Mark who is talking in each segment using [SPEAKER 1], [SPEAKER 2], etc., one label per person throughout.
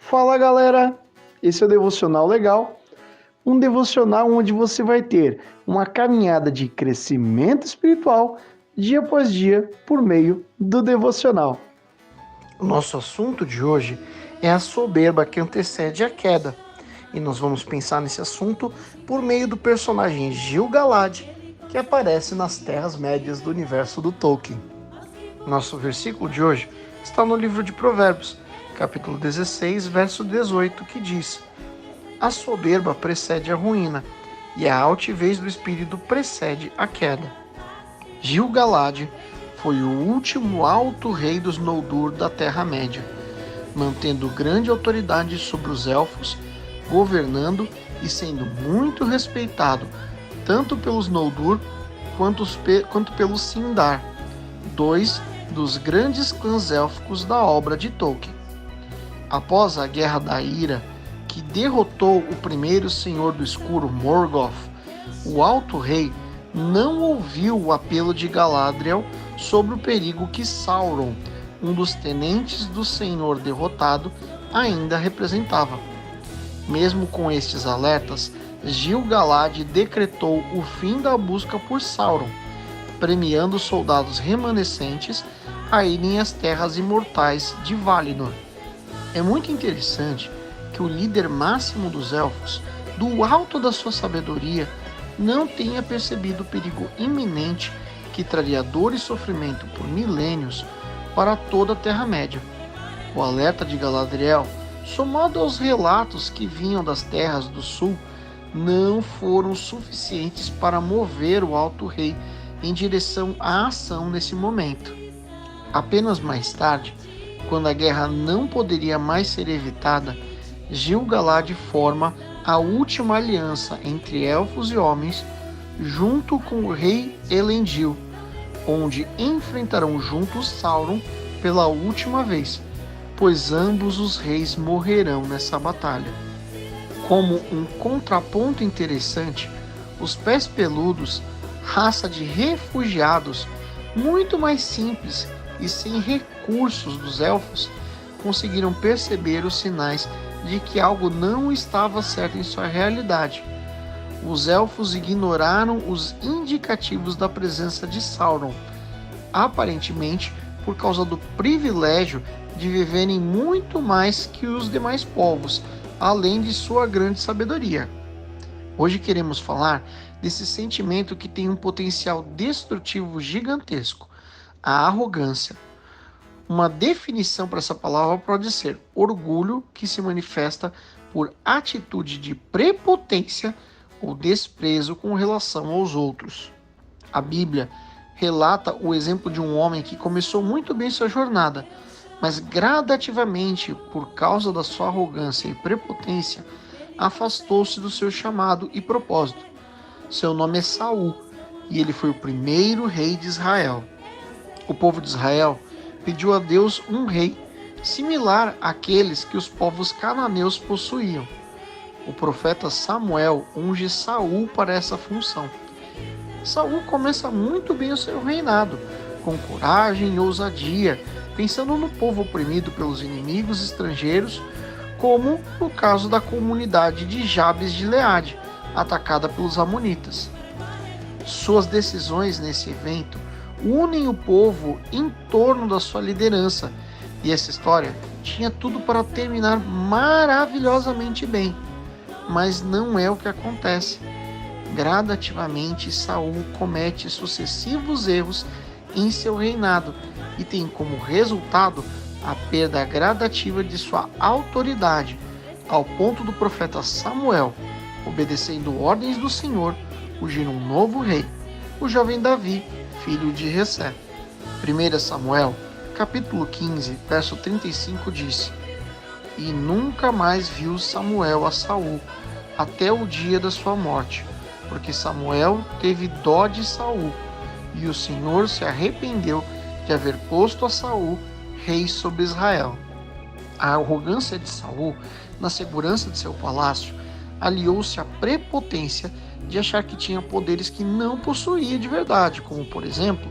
[SPEAKER 1] Fala galera, esse é o Devocional Legal, um devocional onde você vai ter uma caminhada de crescimento espiritual dia após dia por meio do devocional. O nosso assunto de hoje é a soberba que antecede a queda, e nós vamos pensar nesse assunto por meio do personagem Gil-galad, que aparece nas Terras-médias do universo do Tolkien. Nosso versículo de hoje está no livro de Provérbios, capítulo 16, verso 18, que diz: a soberba precede a ruína, e a altivez do espírito precede a queda. Gil-galad foi o último alto rei dos Noldor da Terra-média, mantendo grande autoridade sobre os elfos, governando e sendo muito respeitado tanto pelos Noldor quanto pelos Sindar, dois dos grandes clãs élficos da obra de Tolkien. Após a Guerra da Ira, que derrotou o primeiro Senhor do Escuro, Morgoth, o Alto Rei não ouviu o apelo de Galadriel sobre o perigo que Sauron, um dos tenentes do Senhor derrotado, ainda representava. Mesmo com estes alertas, Gil-galad decretou o fim da busca por Sauron, premiando os soldados remanescentes a irem às terras imortais de Valinor. É muito interessante que o líder máximo dos elfos, do alto da sua sabedoria, não tenha percebido o perigo iminente que traria dor e sofrimento por milênios para toda a Terra-média. O alerta de Galadriel, somado aos relatos que vinham das terras do sul, não foram suficientes para mover o Alto Rei em direção à ação nesse momento. Apenas mais tarde, quando a guerra não poderia mais ser evitada, Gil-galad forma a última aliança entre elfos e homens, junto com o rei Elendil, onde enfrentarão juntos Sauron pela última vez, pois ambos os reis morrerão nessa batalha. Como um contraponto interessante, os Pés Peludos, raça de refugiados muito mais simples e sem recursos dos elfos, conseguiram perceber os sinais de que algo não estava certo em sua realidade. Os elfos ignoraram os indicativos da presença de Sauron, aparentemente por causa do privilégio de viverem muito mais que os demais povos, além de sua grande sabedoria. Hoje queremos falar desse sentimento que tem um potencial destrutivo gigantesco, a arrogância. Uma definição para essa palavra pode ser orgulho que se manifesta por atitude de prepotência ou desprezo com relação aos outros. A Bíblia relata o exemplo de um homem que começou muito bem sua jornada, mas gradativamente, por causa da sua arrogância e prepotência, afastou-se do seu chamado e propósito. Seu nome é Saul, e ele foi o primeiro rei de Israel. O povo de Israel pediu a Deus um rei, similar àqueles que os povos cananeus possuíam. O profeta Samuel unge Saul para essa função. Saul começa muito bem o seu reinado, com coragem e ousadia, pensando no povo oprimido pelos inimigos estrangeiros, como no caso da comunidade de Jabes de Gileade, atacada pelos amonitas. Suas decisões nesse evento unem o povo em torno da sua liderança, e essa história tinha tudo para terminar maravilhosamente bem, mas não é o que acontece. Gradativamente, Saul comete sucessivos erros em seu reinado e tem como resultado a perda gradativa de sua autoridade, ao ponto do profeta Samuel, obedecendo ordens do Senhor, ungir um novo rei, o jovem Davi, filho de Jessé. 1 Samuel, capítulo 15, verso 35 diz: e nunca mais viu Samuel a Saul, até o dia da sua morte, porque Samuel teve dó de Saul, e o Senhor se arrependeu de haver posto a Saul rei sobre Israel. A arrogância de Saul, na segurança de seu palácio, aliou-se à prepotência de achar que tinha poderes que não possuía de verdade, como, por exemplo,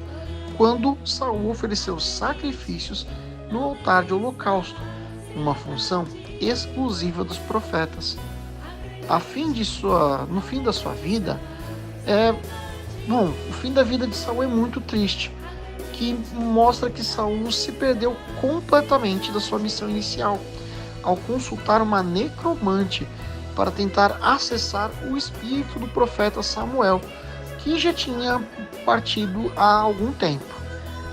[SPEAKER 1] quando Saul ofereceu sacrifícios no altar de holocausto, uma função exclusiva dos profetas. No fim da sua vida, o fim da vida de Saul é muito triste, que mostra que Saul se perdeu completamente da sua missão inicial, ao consultar uma necromante para tentar acessar o espírito do profeta Samuel, que já tinha partido há algum tempo.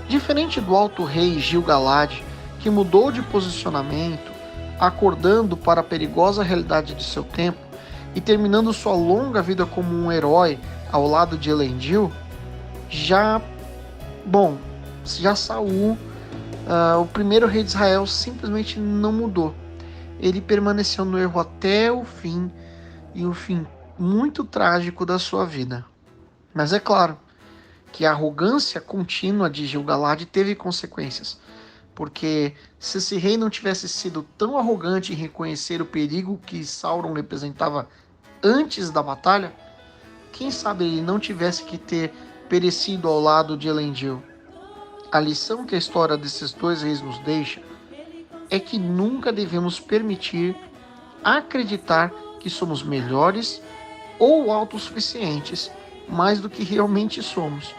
[SPEAKER 1] Diferente do alto rei Gil-galad, que mudou de posicionamento, acordando para a perigosa realidade de seu tempo e terminando sua longa vida como um herói ao lado de Elendil, já Saul, o primeiro rei de Israel, simplesmente não mudou. Ele permaneceu no erro até o fim, e o fim muito trágico da sua vida. Mas é claro que a arrogância contínua de Gil-galad teve consequências, porque se esse rei não tivesse sido tão arrogante em reconhecer o perigo que Sauron representava antes da batalha, quem sabe ele não tivesse que ter perecido ao lado de Elendil. A lição que a história desses dois reis nos deixa é que nunca devemos permitir acreditar que somos melhores ou autossuficientes mais do que realmente somos.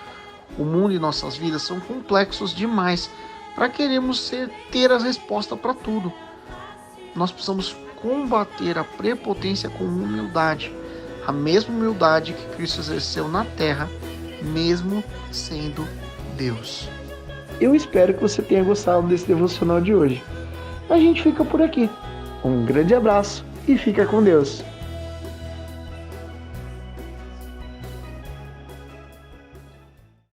[SPEAKER 1] O mundo e nossas vidas são complexos demais para queremos ter as respostas para tudo. Nós precisamos combater a prepotência com humildade, a mesma humildade que Cristo exerceu na terra, mesmo sendo Deus. Eu espero que você tenha gostado desse devocional de hoje. A gente fica por aqui. Um grande abraço e fica com Deus.